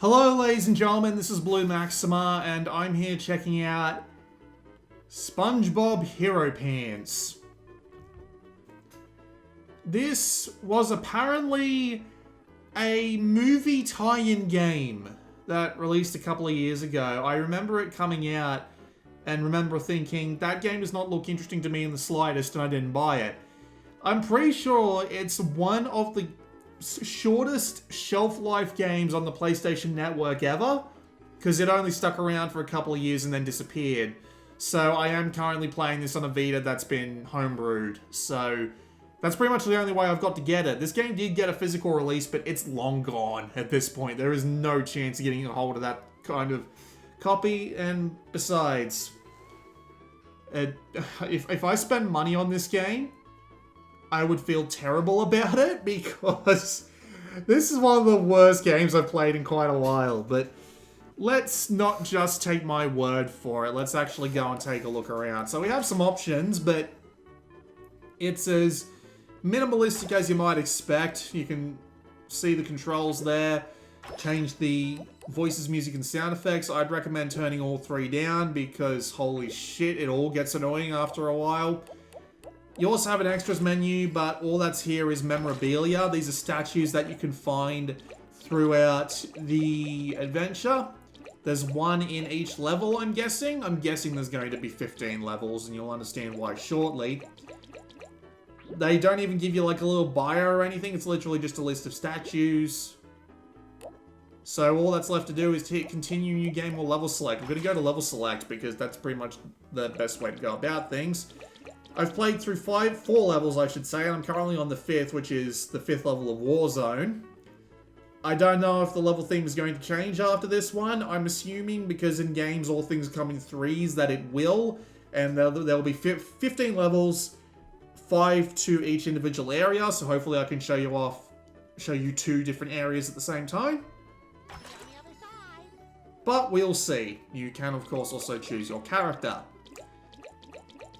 Hello ladies and gentlemen, this is Blue Maxima and I'm here checking out SpongeBob Heropants. This was apparently a movie tie-in game that released a couple of years ago. I remember it coming out and remember thinking, that game does not look interesting to me in the slightest, and I didn't buy it. I'm pretty sure it's one of the shortest shelf life games on the PlayStation Network ever, because it only stuck around for a couple of years and then disappeared. So I am currently playing this on a Vita that's been homebrewed, so that's pretty much the only way I've got to get it. This game did get a physical release, but it's long gone at this point. There is no chance of getting a hold of that kind of copy, and besides, if I spend money on this game, I would feel terrible about it, because this is one of the worst games I've played in quite a while. But let's not just take my word for it. Let's actually go and take a look around. So we have some options, but it's as minimalistic as you might expect. You can see the controls there. Change the voices, music, and sound effects. I'd recommend turning all three down, because holy shit, it all gets annoying after a while. You also have an extras menu, but all that's here is memorabilia. These are statues that you can find throughout the adventure. There's one in each level, I'm guessing. I'm guessing there's going to be 15 levels, and you'll understand why shortly. They don't even give you like a little bio or anything. It's literally just a list of statues. So all that's left to do is to hit continue new game or level select. I'm going to go to level select because that's pretty much the best way to go about things. I've played through four levels, I should say, and I'm currently on the 5th, which is the 5th level of Warzone. I don't know if the level theme is going to change after this one. I'm assuming, because in games all things come in threes, that it will. And there'll be 15 levels, 5 to each individual area, so hopefully I can show you 2 different areas at the same time. But we'll see. You can, of course, also choose your character.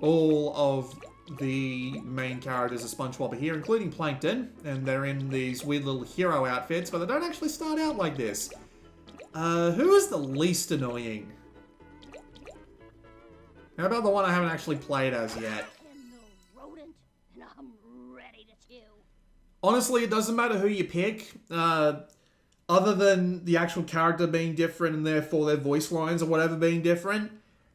All of the main characters of SpongeBob are here, including Plankton, and they're in these weird little hero outfits, but they don't actually start out like this. Who is the least annoying? How about the one I haven't actually played as yet? Honestly, it doesn't matter who you pick, other than the actual character being different and therefore their voice lines or whatever being different.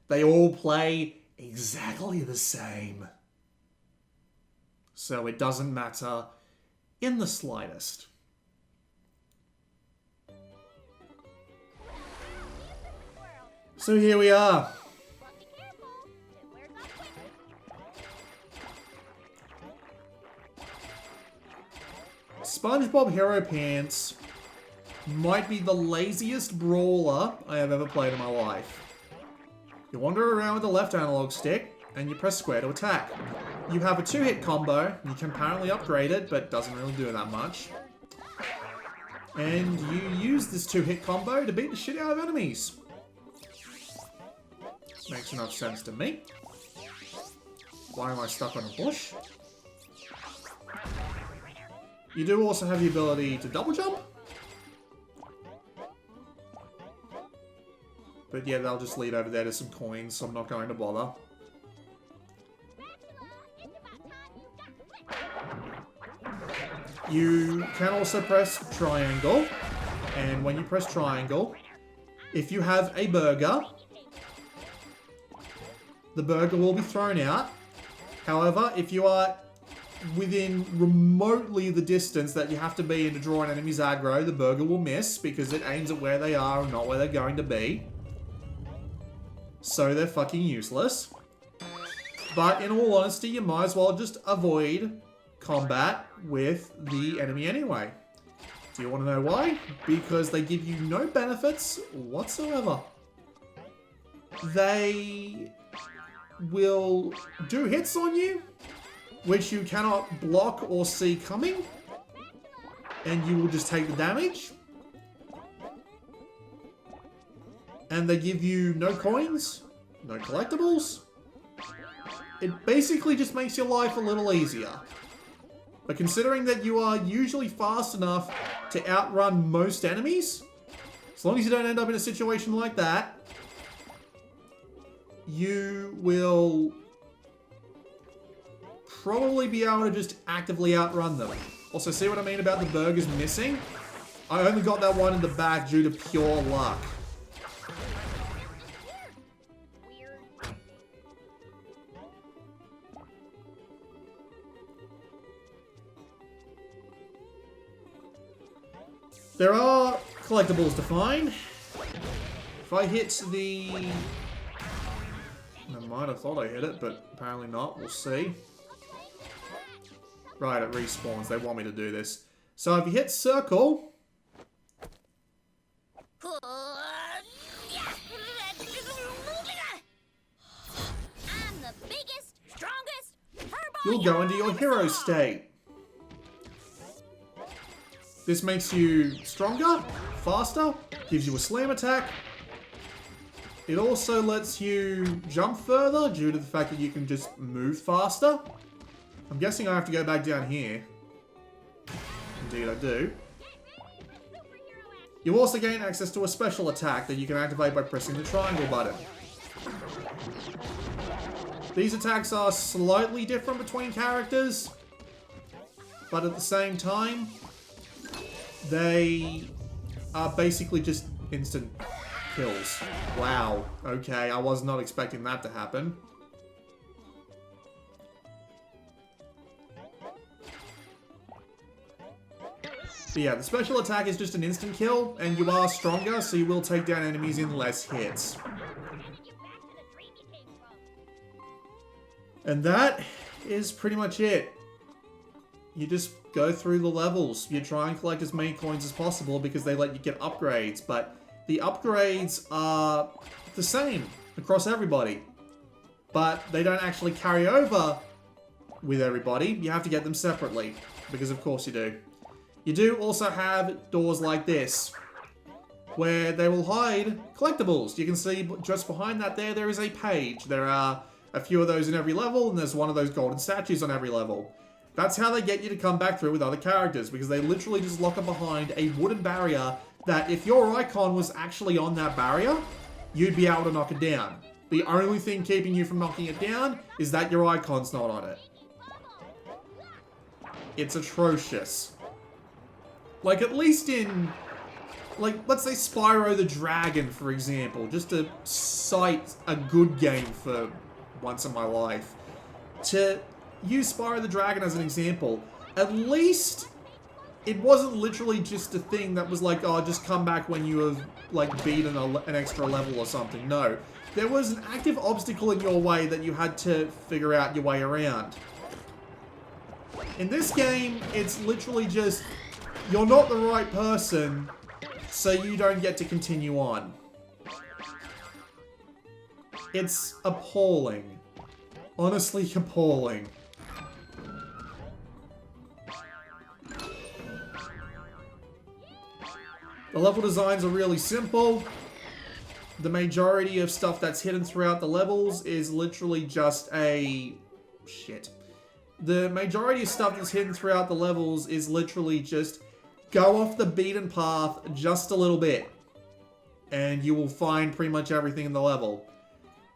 They all play exactly the same. So it doesn't matter in the slightest. So here we are. SpongeBob Heropants might be the laziest brawler I have ever played in my life. You wander around with the left analog stick, and you press square to attack. You have a 2-hit combo. You can apparently upgrade it, but doesn't really do that much. And you use this 2-hit combo to beat the shit out of enemies. Makes enough sense to me. Why am I stuck on a bush? You do also have the ability to double jump. But yeah, they'll just lead over there to some coins, so I'm not going to bother. You can also press triangle, and when you press triangle, if you have a burger, the burger will be thrown out. However, if you are within remotely the distance that you have to be in to draw an enemy's aggro, the burger will miss, because it aims at where they are and not where they're going to be. So they're fucking useless. But in all honesty, you might as well just avoid combat with the enemy anyway. Do you want to know why? Because they give you no benefits whatsoever. They will do hits on you, which you cannot block or see coming, and you will just take the damage. And they give you no coins, no collectibles. It basically just makes your life a little easier. But considering that you are usually fast enough to outrun most enemies, As long as you don't end up in a situation like that, you will probably be able to just actively outrun them. Also, see what I mean about the burgers missing? I only got that one in the back due to pure luck. There are collectibles to find. If I hit the... Never mind, I thought I hit it, but apparently not. We'll see. Right, it respawns. They want me to do this. So if you hit circle... I'm the biggest, strongest furby. You'll go into your hero state. This makes you stronger, faster, gives you a slam attack. It also lets you jump further due to the fact that you can just move faster. I'm guessing I have to go back down here. Indeed I do. You also gain access to a special attack that you can activate by pressing the triangle button. These attacks are slightly different between characters, but at the same time, they are basically just instant kills. Wow. Okay, I was not expecting that to happen. But yeah, the special attack is just an instant kill, and you are stronger, so you will take down enemies in less hits. And that is pretty much it. You just go through the levels. You try and collect as many coins as possible because they let you get upgrades, but the upgrades are the same across everybody. But they don't actually carry over with everybody. You have to get them separately, because of course you do. You do also have doors like this, where they will hide collectibles. You can see just behind that there is a page. There are a few of those in every level, and there's one of those golden statues on every level. That's how they get you to come back through with other characters, because they literally just lock it behind a wooden barrier that if your icon was actually on that barrier, you'd be able to knock it down. The only thing keeping you from knocking it down is that your icon's not on it. It's atrocious. Like, at least in, like, let's say Spyro the Dragon, for example, just to cite a good game for once in my life. To use Spyro the Dragon as an example, at least it wasn't literally just a thing that was like, oh, just come back when you have, like, beaten an extra level or something. No. There was an active obstacle in your way that you had to figure out your way around. In this game, it's literally just, you're not the right person, so you don't get to continue on. It's appalling. Honestly appalling. The level designs are really simple. The majority of stuff that's hidden throughout the levels is literally just a... shit. The majority of stuff that's hidden throughout the levels is literally just go off the beaten path just a little bit, and you will find pretty much everything in the level.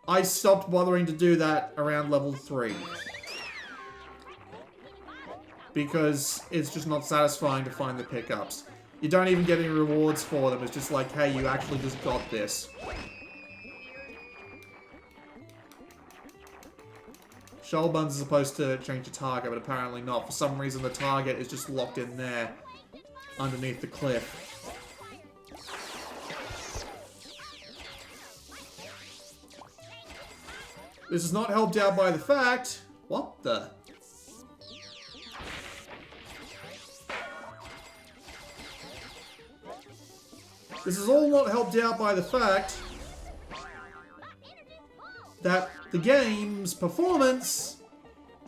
I stopped bothering to do that around level 3. Because it's just not satisfying to find the pickups. You don't even get any rewards for them. It's just like, hey, you actually just got this. Shovel Buns is supposed to change your target, but apparently not. For some reason, the target is just locked in there, underneath the cliff. This is not helped out by the fact... What the... This is all not helped out by the fact that the game's performance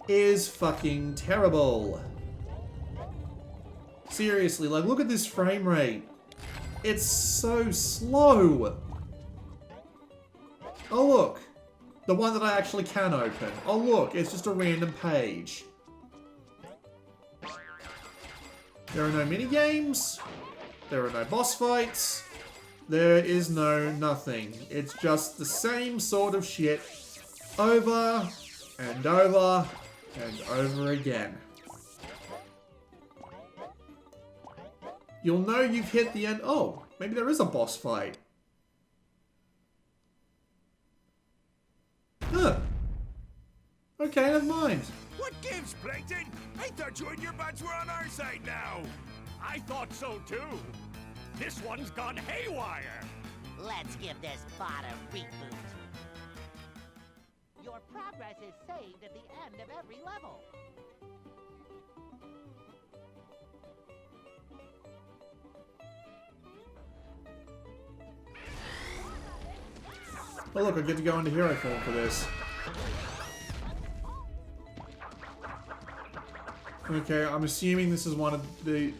is fucking terrible. Seriously, like, look at this frame rate. It's so slow. Oh, look. The one that I actually can open. Oh, look, it's just a random page. There are no minigames. There are no boss fights. There is no nothing. It's just the same sort of shit over and over and over again. You'll know you've hit the end. Oh, maybe there is a boss fight. Huh. Okay, never mind. What gives, Plankton? I thought you and your buds were on our side now. I thought so too. This one's gone haywire. Let's give this bot a reboot. Your progress is saved at the end of every level. Oh look, I get to go into hero form for this. Okay, I'm assuming this is one of the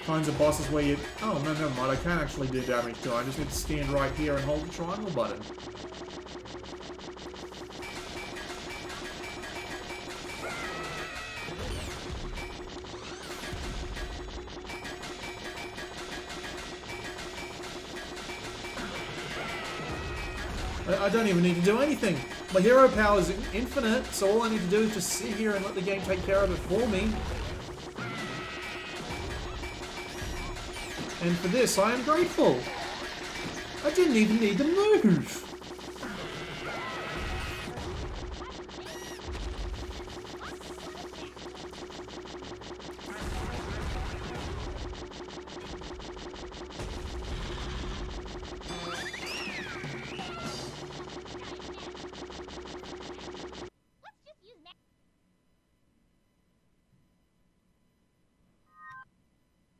kinds of bosses where you... Oh, no, never mind. I can actually do damage to it. I just need to stand right here and hold the triangle button. I don't even need to do anything. My hero power is infinite, so all I need to do is just sit here and let the game take care of it for me. And for this, I am grateful. I didn't even need to move.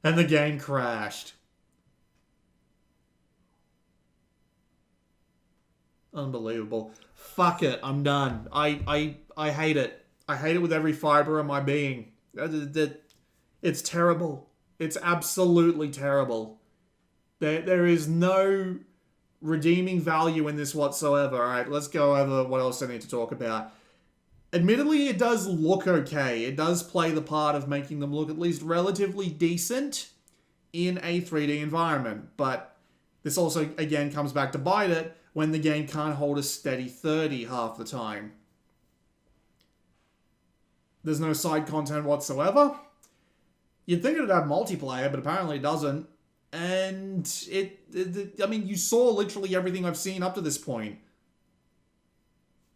And the game crashed. Unbelievable. Fuck it, I'm done. I hate it. I hate it with every fiber of my being. It's terrible. It's absolutely terrible. There is no redeeming value in this whatsoever. Alright, let's go over what else I need to talk about. Admittedly, it does look okay. It does play the part of making them look at least relatively decent in a 3D environment. But this also, again, comes back to bite it when the game can't hold a steady 30 half the time. There's no side content whatsoever. You'd think it would have multiplayer, but apparently it doesn't. And I mean, you saw literally everything I've seen up to this point.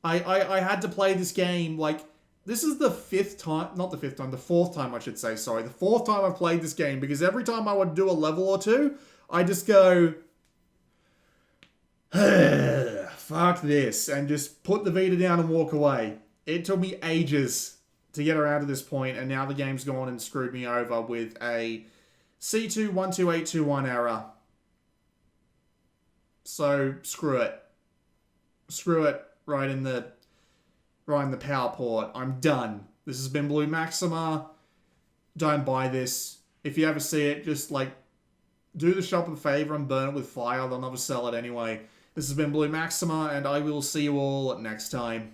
I had to play this game, like, this is the fourth time I should say, sorry. The fourth time I've played this game, because every time I would do a level or two, I just go, fuck this, and just put the Vita down and walk away. It took me ages to get around to this point, and now the game's gone and screwed me over with a C212821 error. So, screw it. Screw it. Right in the power port. I'm done. This has been Blue Maxima. Don't buy this. If you ever see it, just like do the shop a favor and burn it with fire. They'll never sell it anyway. This has been Blue Maxima, and I will see you all next time.